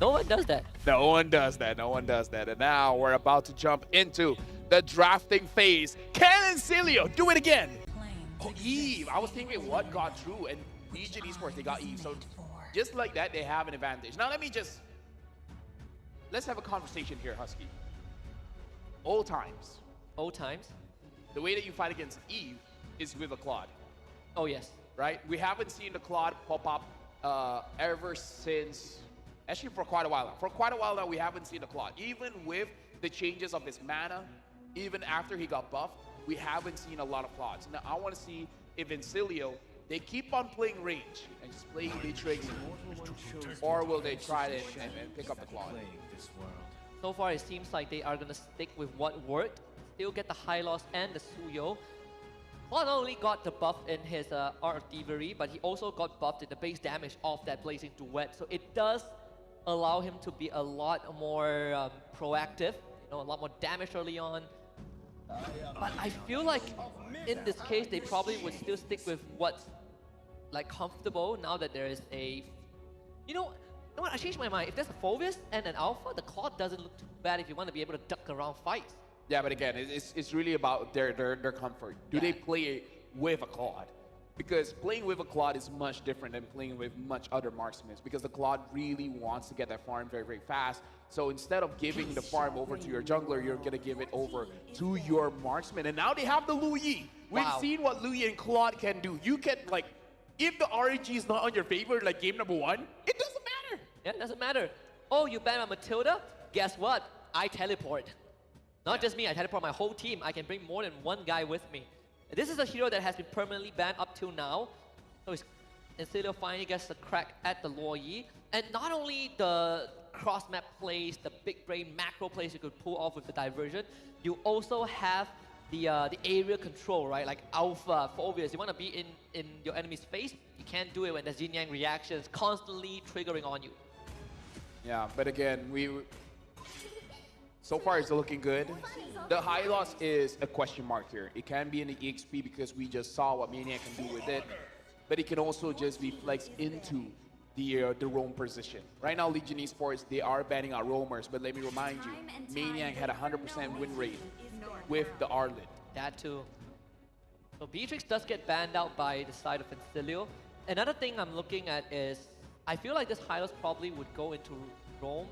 No one does that. No one does that. No one does that. And now we're about to jump into the drafting phase. Can Insilio do it again? Oh, Eve. I was thinking what got through, and Legion Esports, they got Eve. So just like that, they have an advantage. Now let's have a conversation here, Husky. Old times. Old times. The way that you fight against Eve is with a Claude, Oh yes. right? We haven't seen the Claude pop up ever since, actually for quite a while now. For quite a while now, we haven't seen the Claude. Even with the changes of his mana, even after he got buffed, we haven't seen a lot of Claudes. Now, I want to see if Insilio, they keep on playing range and just playing B-Tricks, or will they try it and pick up the Claude? So far, it seems like they are gonna stick with what worked. Still get the high loss and the Suyo. Not only got the buff in his Art of Thievery, but he also got buffed in the base damage of that Blazing Duet. So it does allow him to be a lot more proactive, a lot more damage early on. But I feel like in this case, they probably would still stick with what's like comfortable now that there is a, you know what, I changed my mind. If there's a Phoebus and an Alpha, the Claude doesn't look too bad if you want to be able to duck around fights. Yeah, but again, it's really about their comfort. Do they play with a Claude? Because playing with a Claude is much different than playing with much other marksmen. Because the Claude really wants to get that farm very, very fast. So instead of giving the farm over to your jungler, you're going to give it over to your marksman. And now they have the Lu Yi. We've seen what Lu Yi and Claude can do. You can, like, if the RNG is not on your favor, like game number 1, it doesn't matter. Yeah, it doesn't matter. Oh, you ban my Matilda? Guess what? I teleport. Not just me, I teleport my whole team. I can bring more than one guy with me. This is a hero that has been permanently banned up till now. So Insilio finally gets a crack at the Luo Yi. And not only the cross-map plays, the big brain macro plays you could pull off with the diversion, you also have the area control, right? Like Alpha, Phoebus. You want to be in your enemy's face, you can't do it when there's yin-yang reactions constantly triggering on you. Yeah, but again, so far it's looking good. The high loss is a question mark here. It can be in the EXP because we just saw what Maniac can do with it, but it can also just be flexed into the roam position. Right now, Legion Esports, they are banning our roamers, but let me remind you, Maniac had a 100% win rate with the Arlet. That too. So Beatrix does get banned out by the side of Insilio. Another thing I'm looking at is, I feel like this Hylos probably would go into roam.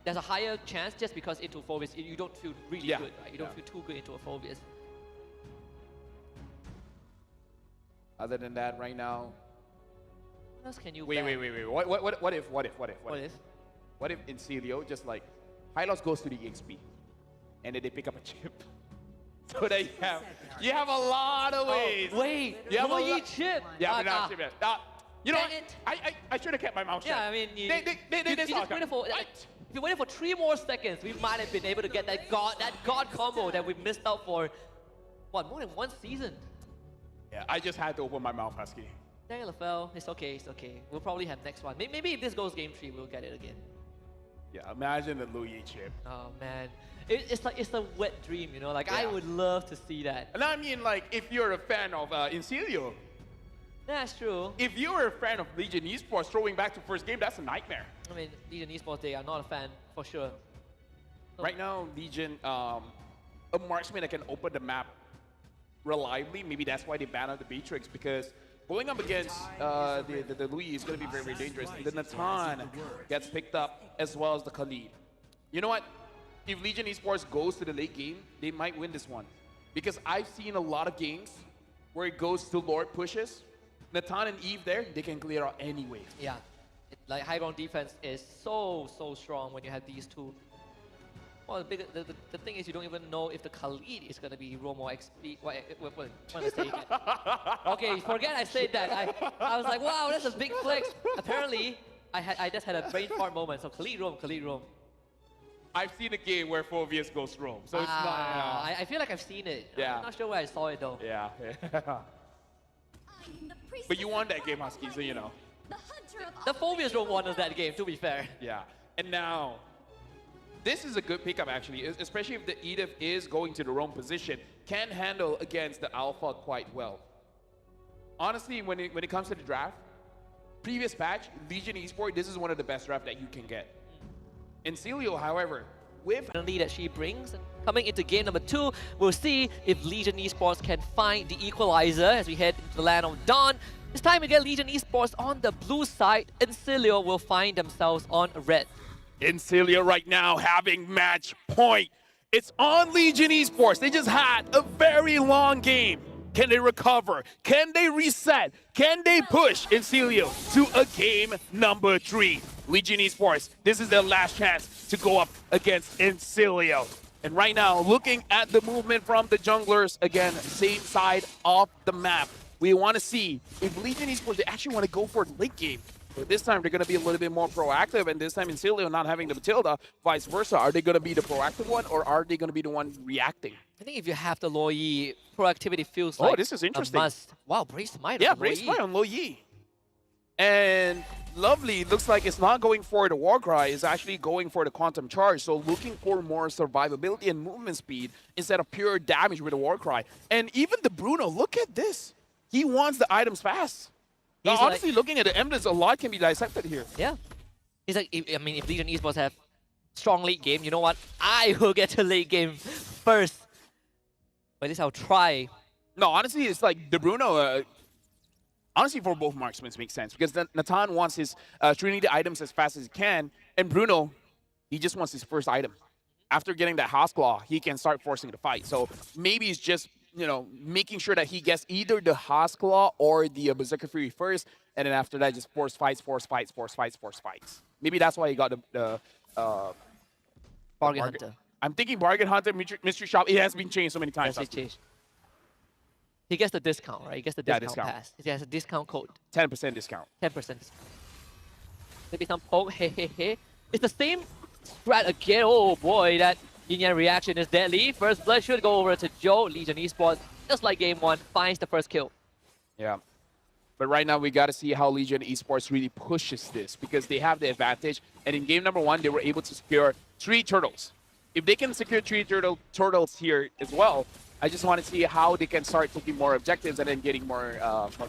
There's a higher chance just because into Phoebus, you don't feel really good, right? You don't feel too good into a Phoebus. Other than that, right now... What else can you Wait. What if Insilio just like, Hylos goes to the EXP, and then they pick up a chip? So that you have a lot of ways. Oh, wait, Luo Yi chip! Yeah, but not chip yet. You know what? I should have kept my mouth shut. Yeah, I mean, you just waited for... If you waited for 3 more seconds, we might have been able to get that god combo that we missed out for, what, more than 1 season? Yeah, I just had to open my mouth, Husky. Dang it, LaFell. It's okay, it's okay. We'll probably have next one. Maybe if this goes game 3, we'll get it again. Yeah, imagine the Luo Yi chip. Oh, man. It's a wet dream, you know? Like, I would love to see that. And I mean, like, if you're a fan of Insilio, that's true. if you're a fan of Legion Esports throwing back to first game, that's a nightmare. I mean, Legion Esports, they are not a fan, for sure. So, right now, Legion, a marksman that can open the map reliably, maybe that's why they banned out the Beatrix, because going up against the Louis is going to be very, very dangerous. And the Natan gets picked up, as well as the Khalid. You know what? If Legion Esports goes to the late game, they might win this one. Because I've seen a lot of games where it goes to Lord pushes, Natan and Eve there, they can clear out any wave. Yeah. Like, high ground defense is so strong when you have these two. Well, the thing is, you don't even know if the Khalid is going to be Roam or XP. What am I saying? Okay, forget I said that. I was like, wow, that's a big flex. Apparently, I just had a brain fart moment. So Khalid Roam. I've seen a game where Phoebus goes Roam, so it's not... I feel like I've seen it. Yeah. I'm not sure where I saw it, though. Yeah. But you won that game, Husky, so you know. The Phoebus Roam won us that game, to be fair. Yeah. And now, this is a good pickup, actually, especially if the Edith is going to the Roam position, can handle against the Alpha quite well. Honestly, when it comes to the draft, previous patch, Legion Esports, this is one of the best ref that you can get. Insilio, however, with the lead that she brings. And coming into game number 2, we'll see if Legion Esports can find the equalizer as we head into the land of Dawn. It's time to get Legion Esports on the blue side. Insilio will find themselves on red. Insilio right now having match point. It's on Legion Esports. They just had a very long game. Can they recover? Can they reset? Can they push Insilio to a game number 3? Legion Esports, this is their last chance to go up against Insilio. And right now, looking at the movement from the junglers, again, same side of the map. We want to see if Legion Esports, they actually want to go for the late game. But this time, they're going to be a little bit more proactive, and this time Insilio not having the Matilda, vice versa. Are they going to be the proactive one, or are they going to be the one reacting? I think if you have the Lo Yi, proactivity feels like this is interesting. a must. Wow, Brace Smite Yeah, on Lo Brace Yi. Smite on Lo Yi. And Lovely looks like it's not going for the Warcry, it's actually going for the Quantum Charge. So looking for more survivability and movement speed instead of pure damage with the Warcry. And even the Bruno, look at this. He wants the items fast. Now, He's honestly, looking at the emblems, a lot can be dissected here. Yeah. He's like, I mean, if Legion Esports have strong late game, you know what? I will get to late game first. But at least I'll try. No, honestly, it's like the Bruno, honestly, for both marksmen, makes sense. Because Natan wants his Trinity items as fast as he can. And Bruno, he just wants his first item. After getting that House Claw, he can start forcing the fight. So maybe it's just, you know, making sure that he gets either the House Claw or the Berserker Fury first. And then after that, just force fights, force fights, force fights, force fights. Maybe that's why he got the Bargain Hunter. I'm thinking Bargain Hunter, Mystery Shop. It has been changed so many times. Yes, it changed. He gets the discount, right? He gets the discount pass. He has a discount code. 10% discount. 10% discount. Maybe some poke. Hey, hey, hey. It's the same strat again. Oh boy, that yin yang reaction is deadly. First blood should go over to Joe. Legion Esports, just like game 1, finds the first kill. Yeah. But right now, we got to see how Legion Esports really pushes this because they have the advantage. And in game number 1, they were able to secure 3 turtles. If they can secure 3 turtles here as well, I just want to see how they can start taking more objectives and then getting more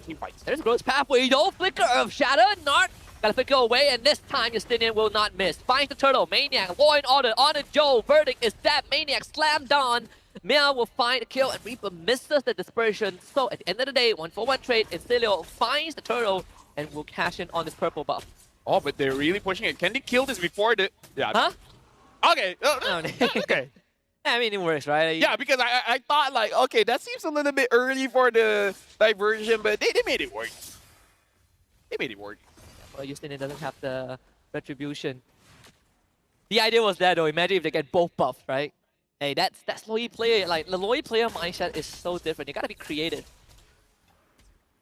team fights. There's Gross Pathway though. Flicker of Shatter. Not gotta flicker away, and this time Justinian will not miss. Finds the turtle. Maniac. Law and order on a Joe. Verdict is that Maniac slammed on. Mia will find the kill, and Reaper misses the dispersion. So at the end of the day, 1-for-1 trade. Insilio finds the turtle and will cash in on this purple buff. Oh, but they're really pushing it. Can they kill this before the... Yeah. Huh? Okay. Okay. I mean, it works, right? Yeah, because I thought, like, okay, that seems a little bit early for the diversion, but they made it work. They made it work. Well, Justinian doesn't have the retribution. The idea was there, though. Imagine if they get both buffs, right? Hey, that's Lo Yi player. Like, the Lo Yi player mindset is so different. You gotta be creative.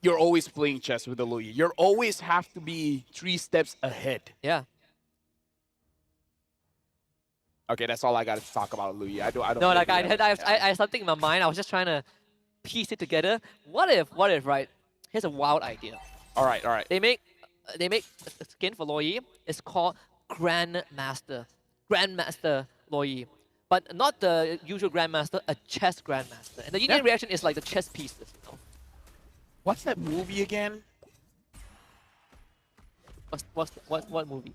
You're always playing chess with the Lo Yi. You always have to be 3 steps ahead. Yeah. Okay, that's all I got to talk about Lo Yi. I don't. No, like I have something in my mind. I was just trying to piece it together. What if, right? Here's a wild idea. All right. They make a skin for Lo Yi. It's called Grandmaster Lo Yi, but not the usual Grandmaster, a chess Grandmaster. And the union reaction is like the chess pieces. You know? What's that movie again? What movie?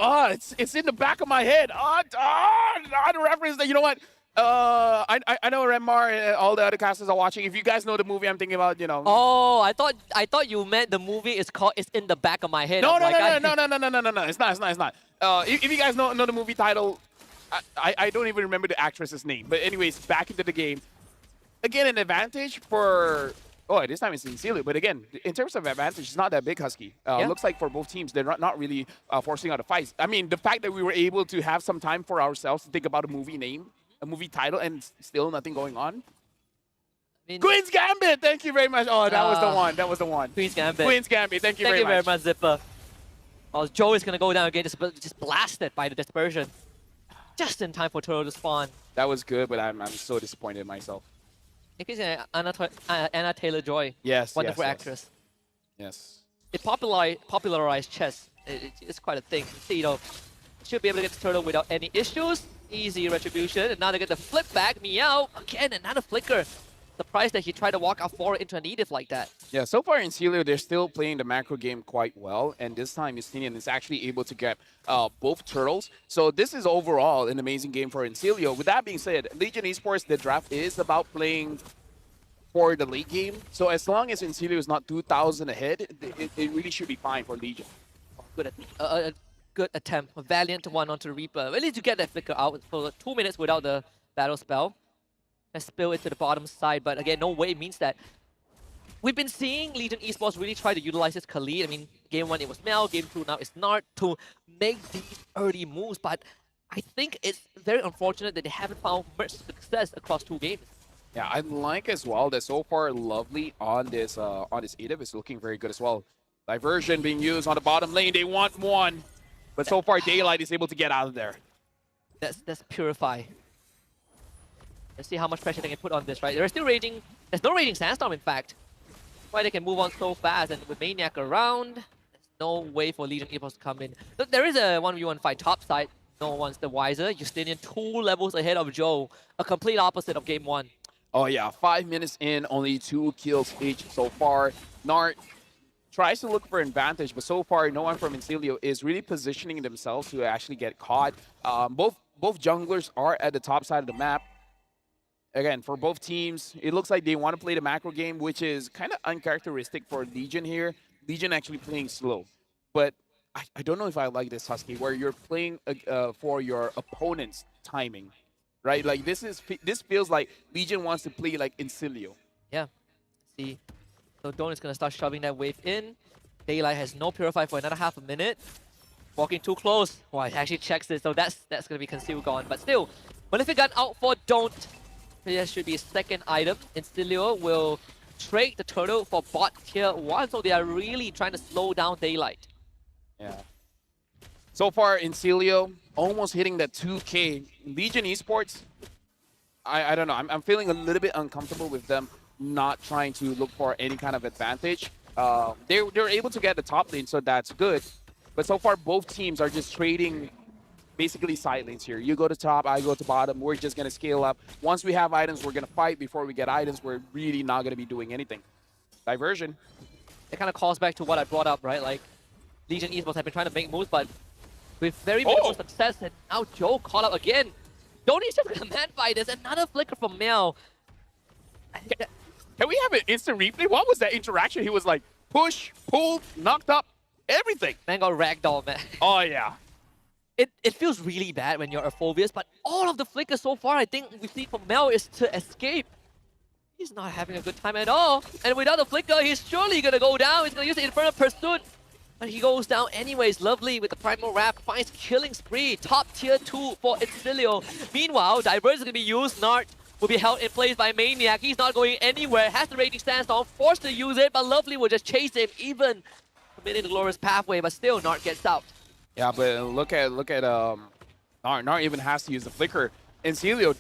Oh, it's in the back of my head. The reference that, you know what? I know Remar and all the other casters are watching. If you guys know the movie I'm thinking about, you know. Oh, I thought you meant the movie is called It's in the Back of My Head. No. It's not. If you guys know the movie title, I don't even remember the actress's name. But anyways, back into the game. Again, an advantage for... Oh, this time it's Insilio. But again, in terms of advantage, it's not that big, Husky. Looks like for both teams, they're not really forcing out the fights. I mean, the fact that we were able to have some time for ourselves to think about a movie name, a movie title, and still nothing going on. Queen's Gambit! Thank you very much. Oh, that was the one. That was the one. Queen's Gambit. Queen's Gambit. Thank you very much. Zipper. Oh, Joe is going to go down again, just blasted by the dispersion. Just in time for Turtle to spawn. That was good, but I'm so disappointed in myself. I think it's Anna Taylor-Joy. Yes, wonderful actress. Yes. It popularized chess. It's quite a thing. See, you know, should be able to get the turtle without any issues. Easy retribution, and now they get the flip back. Meow again, another flicker. surprised that he tried to walk out forward into a native like that. Yeah, so far Insilio, they're still playing the macro game quite well, and this time Justinian is actually able to get both turtles. So this is overall an amazing game for Insilio. With that being said, Legion Esports, the draft is about playing for the late game. So as long as Insilio is not 2,000 ahead, it really should be fine for Legion. A good attempt, a valiant one onto the Reaper. At least you get that flicker out for 2 minutes without the battle spell. Let's spill it to the bottom side, but again, no way means that. We've been seeing Legion Esports really try to utilize this Khalid. I mean, game 1 it was Mel, game 2 now it's Nart to make these early moves, but I think it's very unfortunate that they haven't found much success across 2 games. Yeah, I like as well that so far Lovely on this Edith is looking very good as well. Diversion being used on the bottom lane. They want one, but so far Daylight is able to get out of there. That's Purify. Let's see how much pressure they can put on this, right? There's no raging sandstorm, in fact. Why they can move on so fast, and with Maniac around, there's no way for Legion Esports to come in. Look, there is a 1v1 fight top side. No one's the wiser. Justinian 2 levels ahead of Joe. A complete opposite of game 1. Oh yeah, 5 minutes in, only 2 kills each so far. Nart tries to look for advantage, but so far no one from Insilio is really positioning themselves to actually get caught. Both junglers are at the top side of the map. Again, for both teams, it looks like they want to play the macro game, which is kind of uncharacteristic for Legion here. Legion actually playing slow. But I don't know if I like this, Husky, where you're playing for your opponent's timing, right? Like this feels like Legion wants to play like Insilio. Yeah. See, so Dawn is going to start shoving that wave in. Daylight has no Purify for another half a minute. Walking too close. Well, it actually checks it, so that's going to be concealed gone. But still, Malefic Gun out for Don't. There should be a second item. Insilio will trade the turtle for bot tier 1, so they are really trying to slow down Daylight. Yeah. So far, Insilio almost hitting that 2K. Legion Esports, I don't know. I'm feeling a little bit uncomfortable with them not trying to look for any kind of advantage. They're able to get the top lane, so that's good. But so far, both teams are just trading basically side lanes here. You go to top, I go to bottom. We're just going to scale up. Once we have items, we're going to fight. Before we get items, we're really not going to be doing anything. Diversion. It kind of calls back to what I brought up, right? Like, Legion Esports have been trying to make moves, but with very minimal success. And now Joe caught up again. Donnie's just going to man fight this. Another flicker from Mel. Can we have an instant replay? What was that interaction? He was like, push, pull, knocked up, everything. Man got ragdoll, man. Oh, yeah. It feels really bad when you're a Phobius, but all of the flickers so far, I think we see from Mel is to escape. He's not having a good time at all. And without the flicker, he's surely going to go down. He's going to use the Infernal Pursuit. But he goes down anyways. Lovely with the Primal Wrap. Finds Killing Spree. Top tier 2 for Insilio. Meanwhile, Diverse is going to be used. Nart will be held in place by Maniac. He's not going anywhere. Has the Raging Sandstorm. Forced to use it, but Lovely will just chase him. Even committing the Glorious Pathway, but still Nart gets out. Yeah, but look at Nart even has to use the flicker. Insilio,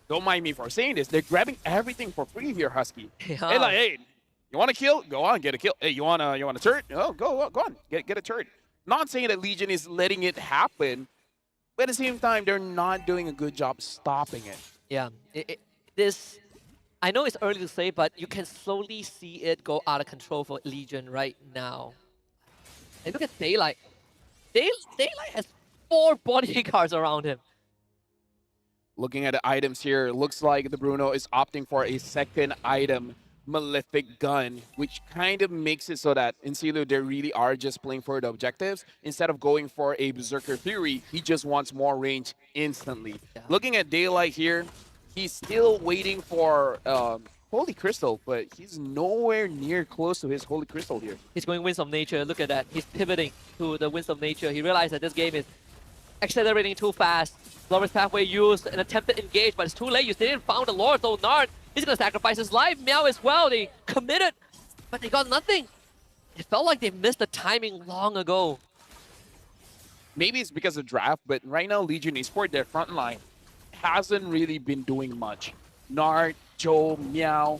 don't mind me for saying this, they're grabbing everything for free here, Husky. Yeah. Hey, like, hey, you want to kill? Go on, get a kill. Hey, you want a turret? Oh, go on, get a turret. Not saying that Legion is letting it happen, but at the same time, they're not doing a good job stopping it. Yeah, this, I know it's early to say, but you can slowly see it go out of control for Legion right now. And look at Daylight. Daylight has 4 bodyguards around him. Looking at the items here, looks like the Bruno is opting for a second item, Malefic Gun, which kind of makes it so that Insilio, they really are just playing for the objectives. Instead of going for a Berserker Fury, he just wants more range instantly. Yeah. Looking at Daylight here, he's still waiting for Holy Crystal, but he's nowhere near close to his Holy Crystal here. He's going Winds of Nature. Look at that. He's pivoting to the Winds of Nature. He realized that this game is accelerating too fast. Glorious Pathway used an attempted engage, but it's too late. You didn't found the Lord, so Nart, he's going to sacrifice his life. Meow as well. They committed, but they got nothing. It felt like they missed the timing long ago. Maybe it's because of draft, but right now Legion Esports, their front line hasn't really been doing much. Nart, Joe, Meow.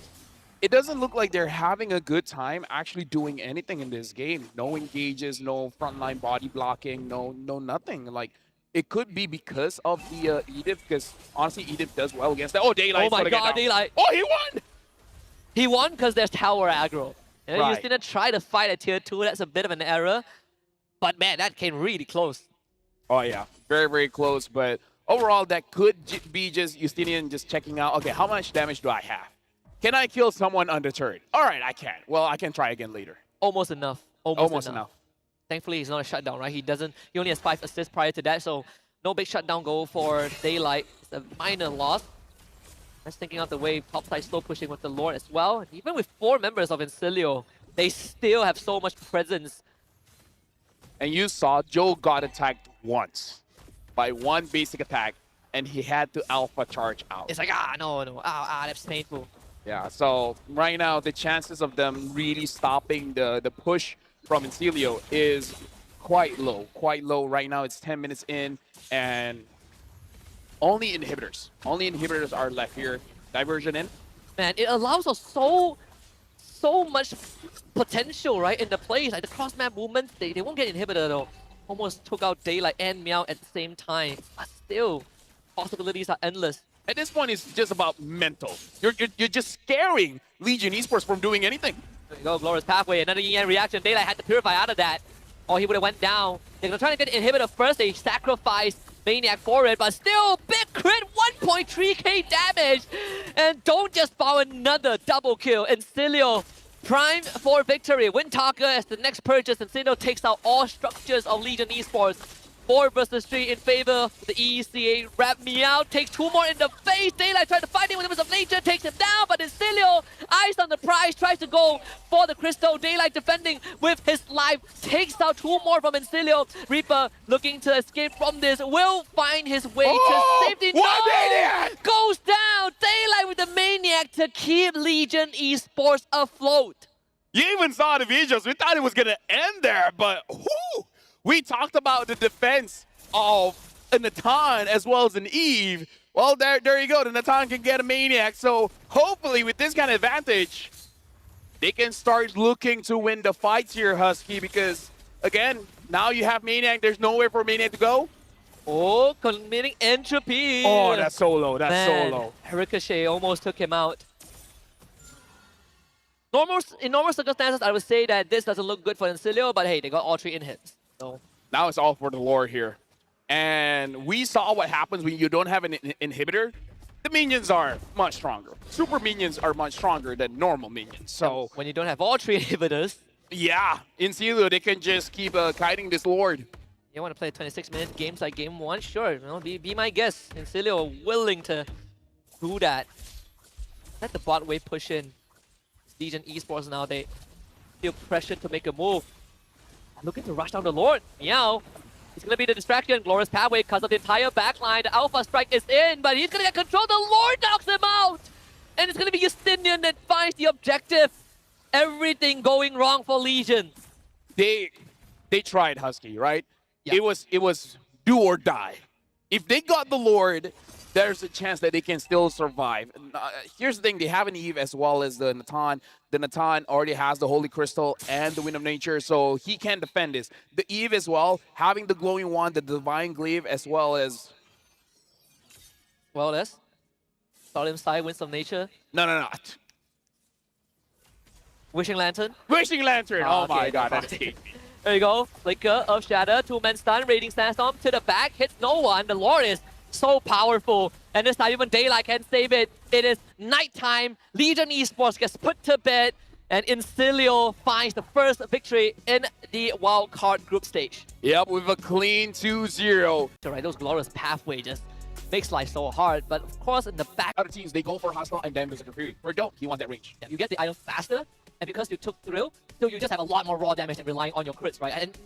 It doesn't look like they're having a good time actually doing anything in this game. No engages, no frontline body blocking, no nothing. Like, it could be because of the Edith, because honestly, Edith does well against that. Oh, Daylight. Oh my god, Daylight. Oh, he won! He won because there's tower aggro. You know, Right. you didn't try to fight at tier 2. That's a bit of an error. But man, that came really close. Oh, yeah. Very, very close. But overall, that could be just Justinian just checking out, okay, how much damage do I have? Can I kill someone undeterred? All right, I can. Well, I can try again later. Almost enough. Almost enough. Thankfully, he's not a shutdown, right? He only has 5 assists prior to that, so no big shutdown goal for Daylight. It's a minor loss. That's thinking of the way topside slow pushing with the Lord as well. And even with 4 members of Insilio, they still have so much presence. And you saw Joe got attacked once by one basic attack, and he had to alpha charge out. It's like, no, that's painful. Yeah, so right now, the chances of them really stopping the push from Insilio is quite low. Quite low right now. It's 10 minutes in, and only inhibitors are left here. Diversion in. Man, it allows us so much potential, right, in the plays. Like the cross-map movements, they won't get inhibitor though. Almost took out Daylight and Meow at the same time. But still, possibilities are endless. At this point, it's just about mental. You're just scaring Legion Esports from doing anything. There you go, Glorious Pathway, another yin reaction. Daylight had to purify out of that, or he would have went down. They're gonna try to get inhibitor first. They sacrifice Maniac for it, but still, big crit, 1.3k damage. And don't just foul another double kill. Insilio prime for victory. Win Talker as the next purchase. Insilio takes out all structures of Legion Esports. 4 versus 3 in favor of the ECA. Wrap me out, takes 2 more in the face. Daylight tried to fight him with Members of Nature, takes him down, but Insilio, eyes on the prize, tries to go for the crystal. Daylight defending with his life, takes out 2 more from Insilio. Reaper looking to escape from this, will find his way to safety. What Maniac! Goes down. Daylight with the Maniac to keep Legion Esports afloat. You even saw the visuals. We thought it was going to end there, but whoo! We talked about the defense of a Natan as well as an Eve. Well, there you go. The Natan can get a Maniac. So hopefully with this kind of advantage, they can start looking to win the fights here, Husky, because, again, now you have Maniac. There's nowhere for Maniac to go. Oh, committing entropy. Oh, that's so low. That's so low. Ricochet almost took him out. In normal circumstances, I would say that this doesn't look good for Insilio, but hey, they got all 3 in hits. So now it's all for the lore here. And we saw what happens when you don't have an inhibitor. The minions are much stronger. Super minions are much stronger than normal minions. So when you don't have all 3 inhibitors, yeah, Insilio, they can just keep kiting this lord. You want to play 26-minute games like game 1? Sure, be my guest. Insilio willing to do that. Let the bot wave push in. Legion Esports now, they feel pressured to make a move. Looking to rush down the Lord. Meow. He's going to be the distraction. Glorious Pathway because of the entire backline. The Alpha Strike is in, but he's going to get control. The Lord knocks him out. And it's going to be Justinian that finds the objective. Everything going wrong for Legion. They tried, Husky, right? Yeah. It was do or die. If they got the Lord, there's a chance that they can still survive. Here's the thing, they have an Eve as well as the Natan. The Natan already has the Holy Crystal and the Wind of Nature, so he can defend this. The Eve as well, having the Glowing Wand, the Divine Glaive, as well as... Well, that's... Solemn Side, Winds of Nature. No. Wishing Lantern. Wishing Lantern! Oh okay, my god, no, that's it. There you go. Flicker of Shatter, 2-man stun, Raiding Sandstorm to the back, hits no one. The Lord is so powerful. And this time even Daylight can save it. It is nighttime. Legion Esports gets put to bed. And Insilio finds the first victory in the wildcard group stage. Yep, with a clean 2-0. So right, those Glorious Pathway just makes life so hard. But of course, in the back, Other teams, they go for Hostile and then Berserker Fury. For Dope, he wants that range. you get the item faster. And because you took Thrill, so you just have a lot more raw damage and relying on your crits, right? And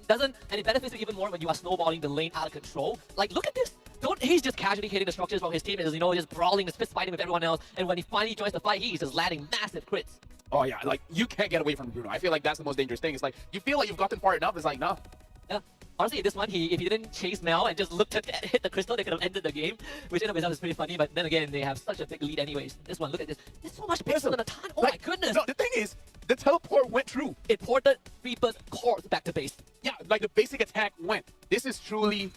it benefits you even more when you are snowballing the lane out of control. Like, look at this. He's just casually hitting the structures from his team, just brawling, just fist fighting with everyone else. And when he finally joins the fight, he's just landing massive crits. Oh yeah, like you can't get away from Bruno. I feel like that's the most dangerous thing. It's like you feel like you've gotten far enough. It's like no. Yeah. Honestly, this one, if he didn't chase Mel and just looked at hit the crystal, they could have ended the game, which in of itself is pretty funny. But then again, they have such a big lead anyways. This one, look at this. There's so much pixel in a ton. Oh my goodness. No, the thing is, the teleport went through. It ported Reaper's core back to base. Yeah, like the basic attack went. This is truly